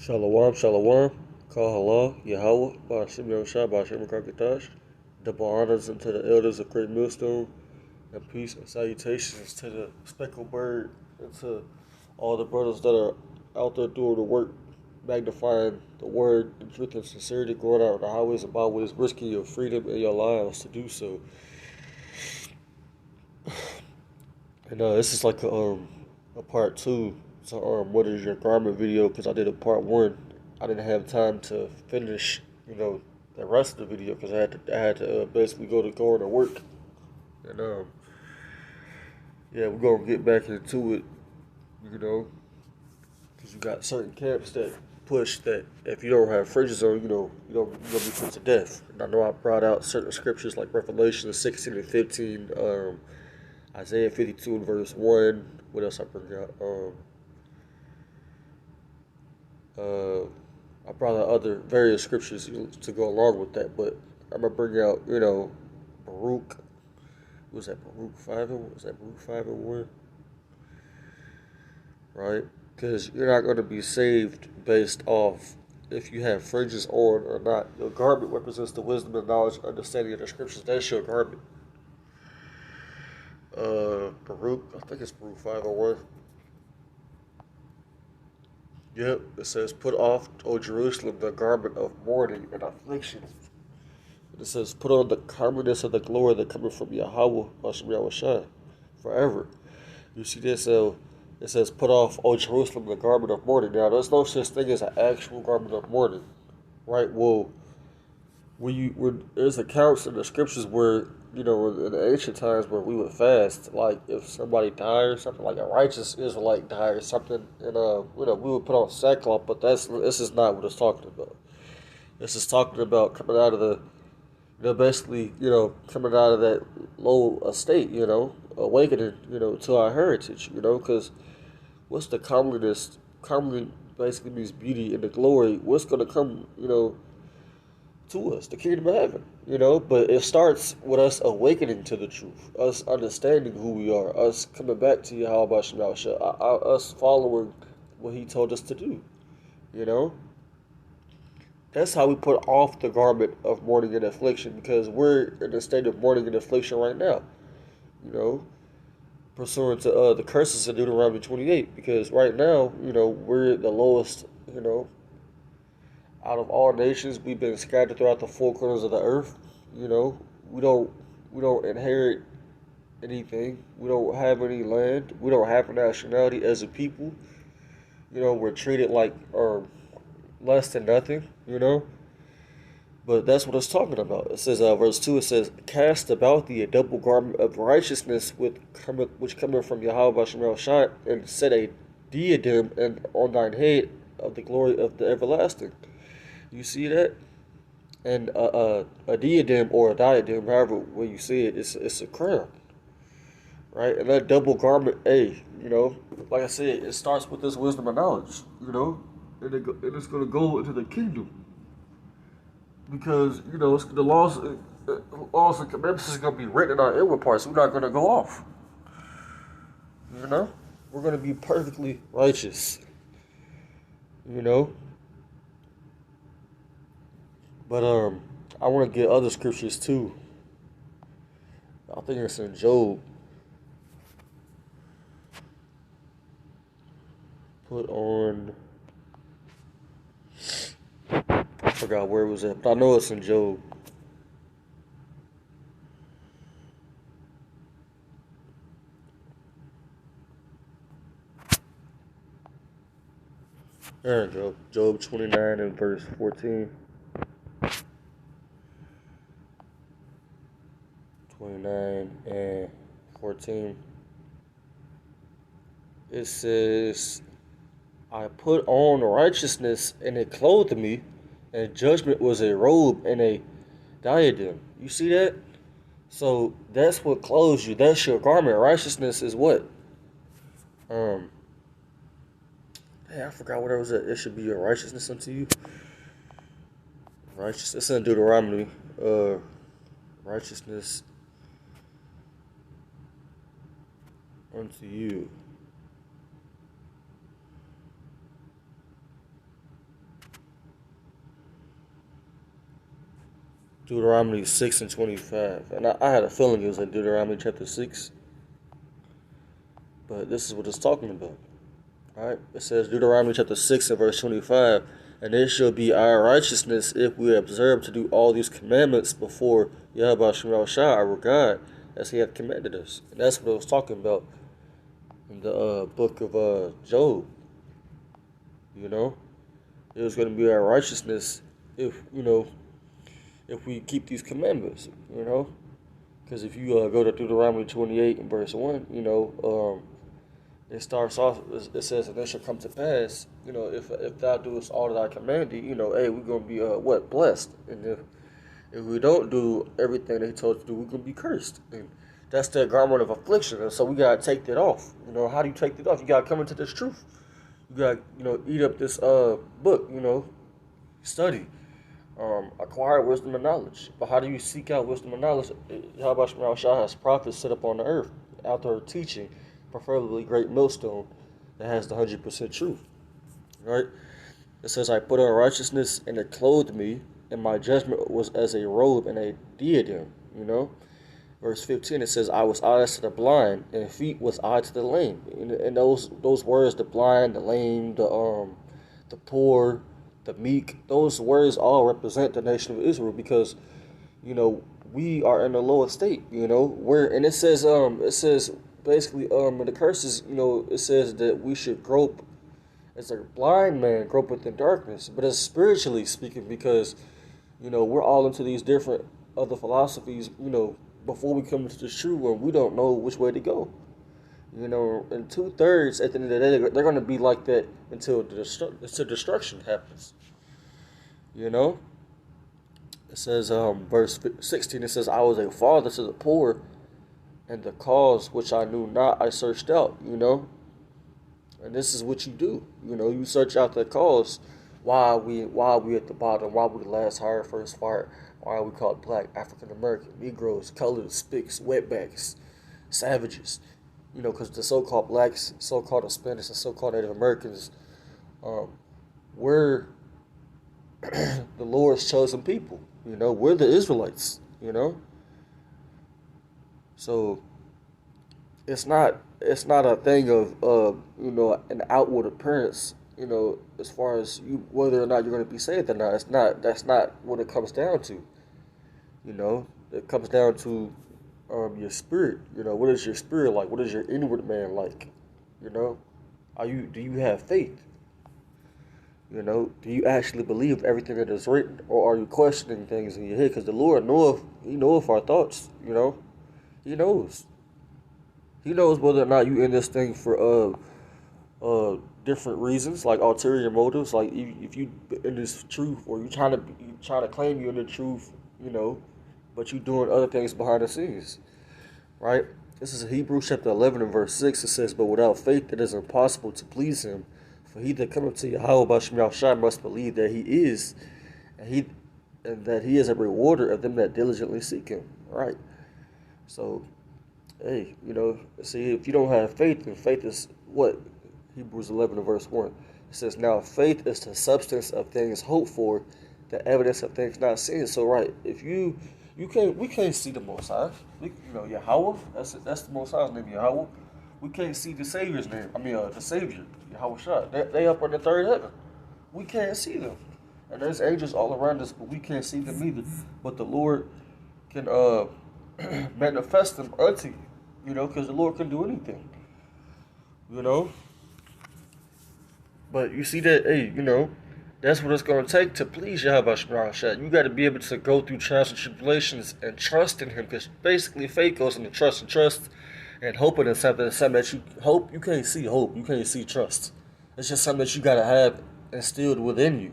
Shalom, shalom. Call halal, Yahweh, Ba'ashim Yahushua, Ba'ashim Kakatash. Double honors unto the elders of Great Millstone, and peace and salutations to the speckled bird and to all the brothers that are out there doing the work, magnifying the word, the truth, and sincerity, going out on the highways and byways, risking your freedom and your lives to do so. And this is like a part two to what is your garment video, because I did a part one. I didn't have time to finish, the rest of the video because I had to basically go to work. And yeah, we're gonna get back into it, you know, because you got certain camps that push that if you don't have fringes on, you're gonna be put to death. And I know I brought out certain scriptures like Revelation 16 and 15, Isaiah 52 and verse 1. What else I bring out? Uh, I brought out other various scriptures to go along with that, but I'm gonna bring out, Baruch. Was that Baruch 5? Was that Baruch 5:1? Right? Because you're not gonna be saved based off if you have fringes on or not. Your garment represents the wisdom and knowledge and understanding of the scriptures. That's your garment. Baruch, I think it's Baruch 5:1. Yep, it says, "Put off, O Jerusalem, the garment of mourning and affliction." It says, "Put on the comeliness of the glory that cometh from Yahweh, Hashem Yahushua, forever." You see this? It says, "Put off, O Jerusalem, the garment of mourning." Now, there's no such thing as an actual garment of mourning, right? Well, when there's accounts in the scriptures where, in the ancient times where we would fast, like if somebody died or something, like a righteous Israelite died or something, and we would put on sackcloth, but this is not what it's talking about. This is talking about coming out of the, basically, coming out of that low estate, awakening, to our heritage, because what's the comeliness? Comely basically means beauty and the glory. What's going to come, to us, the kingdom of heaven, But it starts with us awakening to the truth, us understanding who we are, us coming back to Yahweh Shemashah, us following what He told us to do, you know. That's how we put off the garment of mourning and affliction, because we're in a state of mourning and affliction right now, you know, pursuant to the curses of Deuteronomy 28. Because right now, we're the lowest, out of all nations. We've been scattered throughout the four corners of the earth. You know, we don't we don't inherit anything. We don't have any land. We don't have a nationality as a people. We're treated like less than nothing. But that's what it's talking about. It says, verse 2, it says, "Cast about thee a double garment of righteousness which cometh from Yahweh Shemel Shai, and set a diadem on thine head of the glory of the everlasting." You see that? And a diadem or a diadem, however way you see it, it's a crown, right? And that double garment, like I said, it starts with this wisdom and knowledge, and it's going to go into the kingdom. Because it's, the laws and commandments is gonna be written in our inward parts. We're not gonna go off. We're gonna be perfectly righteous. You know, but I want to get other scriptures too. I think it's in Job. Put on. I forgot where it was at, but I know it's in Job. There we go. Job 29 and verse 14. 29 and 14. It says, "I put on righteousness and it clothed me, and judgment was a robe and a diadem." You see that? So that's what clothes you. That's your garment. Righteousness is what? Um, I forgot what it was. It should be your righteousness unto you. Righteousness in Deuteronomy. Righteousness unto you. Deuteronomy 6 and 25. And I had a feeling it was in Deuteronomy chapter 6. But this is what it's talking about. Alright? It says Deuteronomy chapter 6 and verse 25. And it shall be our righteousness if we observe to do all these commandments before Yahweh Shema Shah, our God, as he hath commanded us. And that's what it was talking about in the book of Job. You know? It was going to be our righteousness if, if we keep these commandments, Because if you go to Deuteronomy 28 and verse 1, it starts off, it says, and it shall come to pass, if thou doest all that I command thee, hey, we're going to be, blessed. And if we don't do everything that he told us to do, we're going to be cursed. And that's the garment of affliction. And so we got to take that off. How do you take that off? You got to come into this truth. You got to, eat up this book, study. Acquire wisdom and knowledge. But how do you seek out wisdom and knowledge? Yahweh Shah has prophets set up on the earth out there teaching, preferably great millstone that has the 100% truth. Right? It says, I put on righteousness and it clothed me, and my judgment was as a robe and a diadem. Verse 15, it says, I was eyes to the blind, and feet was eye to the lame. And those words, the blind, the lame, the poor, the meek, those words all represent the nation of Israel because, we are in a low estate, and it says basically, in the curses, it says that we should grope as a blind man gropeth in darkness, but as spiritually speaking, because, we're all into these different other philosophies, before we come into the true one, we don't know which way to go. And 2/3 at the end of the day, they're going to be like that until destruction happens. It says, verse 16, it says, I was a father to the poor, and the cause which I knew not, I searched out, And this is what you do. You search out the cause. Why we at the bottom, why we last hired, first fired, why are we called black, African American, Negroes, colored, spics, wetbacks, savages. Because the so-called blacks, so-called Hispanics, and so-called Native Americans, we're the Lord's chosen people. We're the Israelites. So it's not a thing of an outward appearance. As far as whether or not you're going to be saved or not. That's not what it comes down to. It comes down to your spirit. What is your spirit like? What is your inward man like? Do you have faith? Do you actually believe everything that is written, or are you questioning things in your head? Because the Lord knoweth our thoughts. He knows. He knows whether or not you in this thing for different reasons, like ulterior motives. Like if you in this truth, or you trying to claim you're in the truth, but you doing other things behind the scenes, right? This is Hebrews chapter 11 and verse 6. It says, but without faith it is impossible to please him. For he that cometh to Yahweh Bashim Shai must believe that he is, and that he is a rewarder of them that diligently seek him. Right? So, hey, see, if you don't have faith, then faith is what? Hebrews 11 and verse 1. It says, now faith is the substance of things hoped for, the evidence of things not seen. So, right, if we can't see the Most High. Yahweh, that's the Most High's name, Yahweh. We can't see the Savior's name. The Savior, Yahweh Shah. They up in the third heaven. We can't see them. And there's angels all around us, but we can't see them either. But the Lord can manifest them unto you, because the Lord can do anything. But you see that, hey, that's what it's going to take to please Yahweh Shah. You got to be able to go through trials and tribulations and trust in him, because basically faith goes into trust, and hoping in something that you hope. You can't see hope. You can't see trust. It's just something that you got to have instilled within you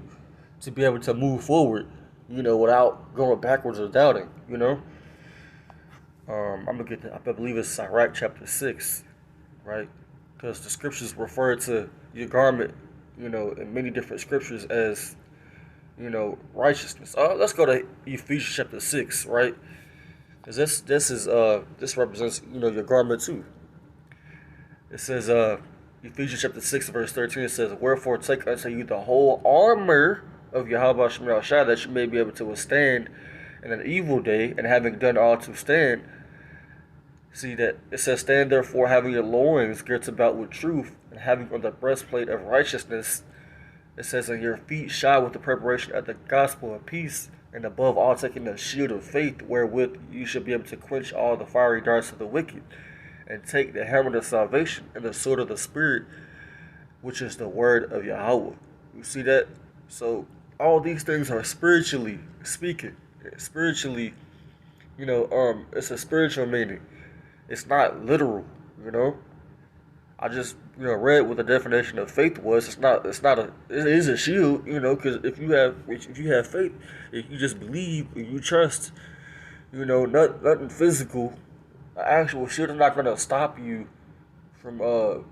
to be able to move forward, without going backwards or doubting, I'm going to get to, I believe it's Sirach chapter 6, right? Because the scriptures refer to your garment, in many different scriptures as, righteousness. Let's go to Ephesians chapter 6, right? Because this represents, your garment too. It says, Ephesians chapter 6, verse 13, it says, wherefore take unto you the whole armor of Yahweh Shai, that you may be able to withstand in an evil day, and having done all to stand. See that it says, stand therefore, having your loins girt about with truth, and having on the breastplate of righteousness. It says, and your feet shod with the preparation of the gospel of peace, and above all taking the shield of faith, wherewith you should be able to quench all the fiery darts of the wicked, and take the helmet of salvation and the sword of the Spirit, which is the word of Yahweh. You see that? So all these things are spiritually speaking. Spiritually, it's a spiritual meaning. It's not literal, you know. I just, read what the definition of faith was. It is a shield, because if you have faith, if you just believe, if you trust, nothing physical, an actual shield is not gonna stop you from, or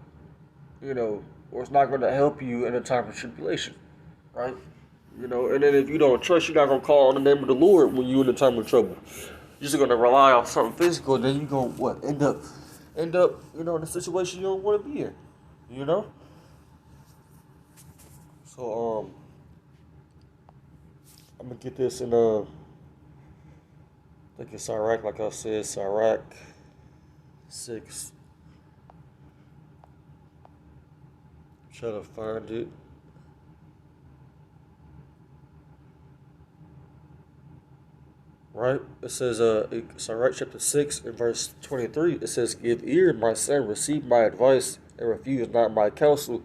it's not gonna help you in a time of tribulation, right? And then if you don't trust, you're not gonna call on the name of the Lord when you're in a time of trouble. You're just gonna rely on something physical, and then you're gonna end up, in a situation you don't want to be in, So I'm gonna get this in I think it's Sirach, like I said, Sirach 6. Try to find it. Right? It says, Sirach chapter 6 and verse 23. It says, give ear, my son, receive my advice, and refuse not my counsel,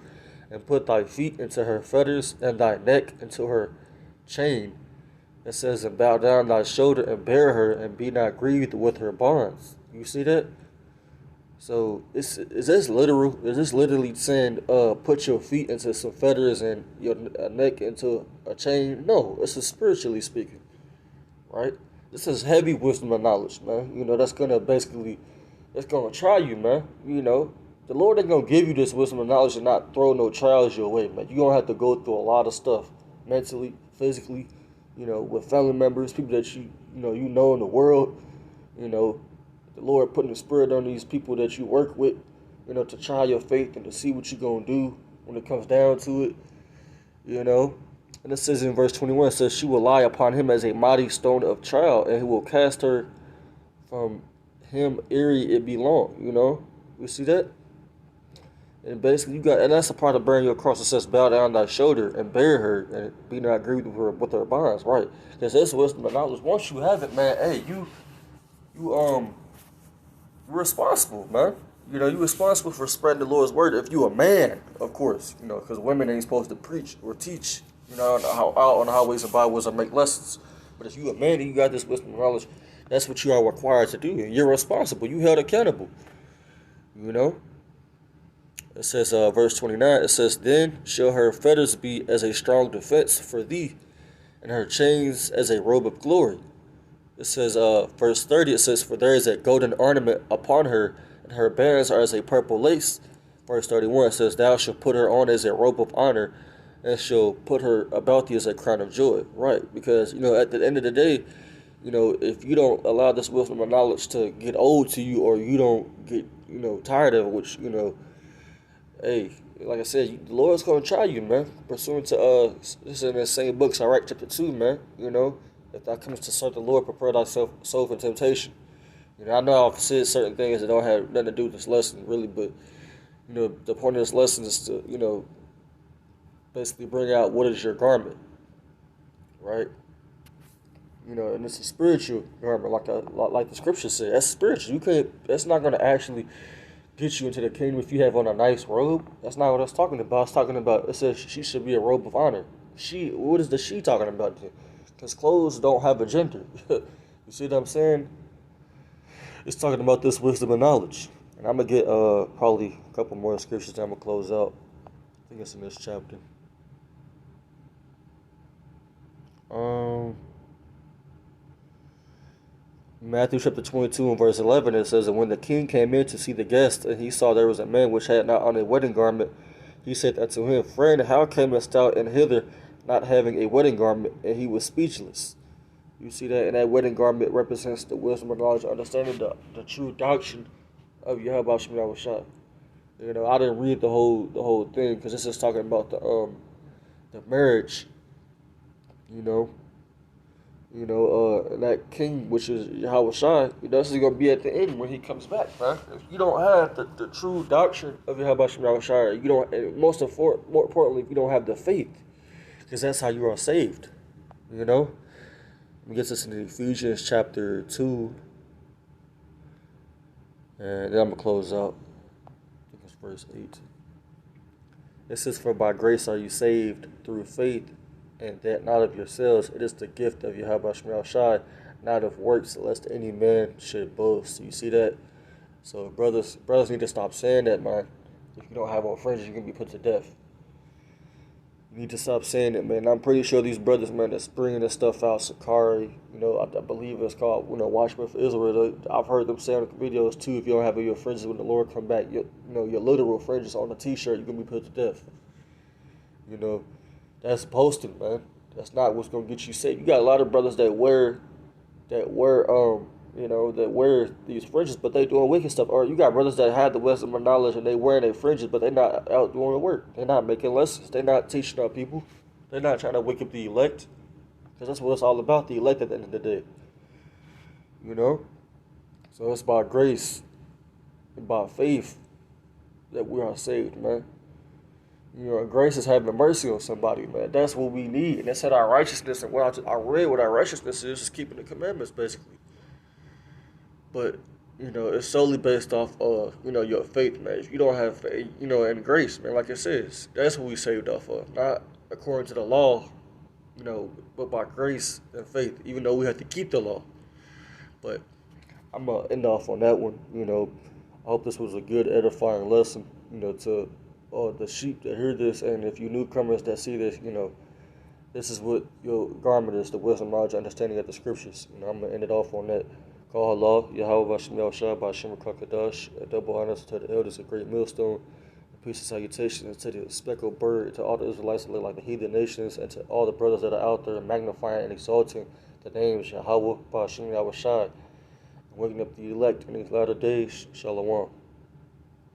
and put thy feet into her fetters, and thy neck into her chain. It says, and bow down thy shoulder, and bear her, and be not grieved with her bonds. You see that? So, is this literal? Is this literally saying, put your feet into some fetters and your neck into a chain? No, this is spiritually speaking, right? This is heavy wisdom and knowledge, man. That's gonna try you, man. The Lord ain't gonna give you this wisdom and knowledge and not throw no trials your way, man. You're gonna have to go through a lot of stuff, mentally, physically, with family members, people that you know in the world. The Lord putting the spirit on these people that you work with, to try your faith and to see what you're gonna do when it comes down to it, And it says in verse 21, it says, she will lie upon him as a mighty stone of trial, and he will cast her from him ere it be long, You see that? And basically, and that's a part of bearing your cross. It says, bow down thy shoulder and bear her, and be not grieved with her bonds, right? Because this wisdom and knowledge, once you have it, man, hey, you're responsible, man. You're responsible for spreading the Lord's word. If you a man, of course, because women ain't supposed to preach or teach, out on the highways and byways or make lessons. But if you a man and you got this wisdom and knowledge, that's what you are required to do. And you're responsible. You held accountable. It says, verse 29, it says, then shall her fetters be as a strong defense for thee, and her chains as a robe of glory. It says, verse 30, it says, for there is a golden ornament upon her, and her bands are as a purple lace. Verse 31, it says, thou shalt put her on as a robe of honor, and shall put her about thee as a crown of joy. Right? Because, at the end of the day, if you don't allow this wisdom and knowledge to get old to you, or you don't get, tired of it, which, hey, like I said, the Lord's going to try you, man. Pursuant to, this in the same book, Sirach chapter 2, man, if thou comest to serve the Lord, prepare thyself for temptation. I know I've said certain things that don't have nothing to do with this lesson, really, but, the point of this lesson is to, basically bring out what is your garment, right? And it's a spiritual garment, like the scripture said. That's spiritual. That's not going to actually get you into the kingdom if you have on a nice robe. That's not what I was talking about. I was talking about, it says she should be a robe of honor. What is the she talking about? Because clothes don't have a gender. You see what I'm saying? It's talking about this wisdom and knowledge. And I'm going to get probably a couple more scriptures that I'm going to close out. I think it's in this chapter. Matthew chapter 22 and verse 11, it says, and when the king came in to see the guest, and he saw there was a man which had not on a wedding garment, he said unto him, friend, how camest thou in hither, not having a wedding garment? And he was speechless. You see that? And that wedding garment represents the wisdom and knowledge, understanding the true doctrine of Yahweh Shemini Shah. I didn't read the whole thing, because this is talking about the marriage, And that king, which is Yahweh Shai, this is going to be at the end when he comes back, man. If you don't have the true doctrine of Yahweh Shai, you don't, and more importantly, if you don't have the faith, because that's how you are saved, you know? We get this in Ephesians chapter 2, and then I'm going to close out. I think it's verse 8. It says, "For by grace are you saved through faith, and that not of yourselves. It is the gift of Yahweh Shai, not of works, lest any man should boast." You see that? So brothers need to stop saying that, man. If you don't have on fringes, you're going to be put to death. You need to stop saying it, man. I'm pretty sure these brothers, man, that's bringing this stuff out, Sakari, I believe it's called, Watchmen for Israel. I've heard them say on the videos, too, if you don't have your fringes when the Lord come back, your literal fringes on a t-shirt, you're going to be put to death. That's posting, man. That's not what's going to get you saved. You got a lot of brothers that wear these fringes, but they doing wicked stuff. Or you got brothers that have the wisdom and knowledge and they wearing their fringes, but they're not out doing the work. They're not making lessons. They're not teaching our people. They're not trying to wake up the elect, because that's what it's all about, the elect at the end of the day. So it's by grace and by faith that we are saved, man. Grace is having mercy on somebody, man. That's what we need. And that's said our righteousness, and what I read what our righteousness is keeping the commandments, basically. But, it's solely based off of, your faith, man. If you don't have faith, and grace, man, like it says, that's what we saved off of. Not according to the law, but by grace and faith, even though we have to keep the law. But I'm going to end off on that one. I hope this was a good edifying lesson, to the sheep that hear this. And if you newcomers that see this, this is what your garment is, the wisdom, knowledge, understanding of the scriptures. I'm going to end it off on that. Call Allah, Yahweh Bashem Shah, Bashem Kakadash, a double honors to the elders, a great millstone, peace and salutations to the speckled bird, to all the Israelites that live like the heathen nations, and to all the brothers that are out there magnifying and exalting the name of Yahweh Bashem Shah, and waking up the elect in these latter days. Shalom.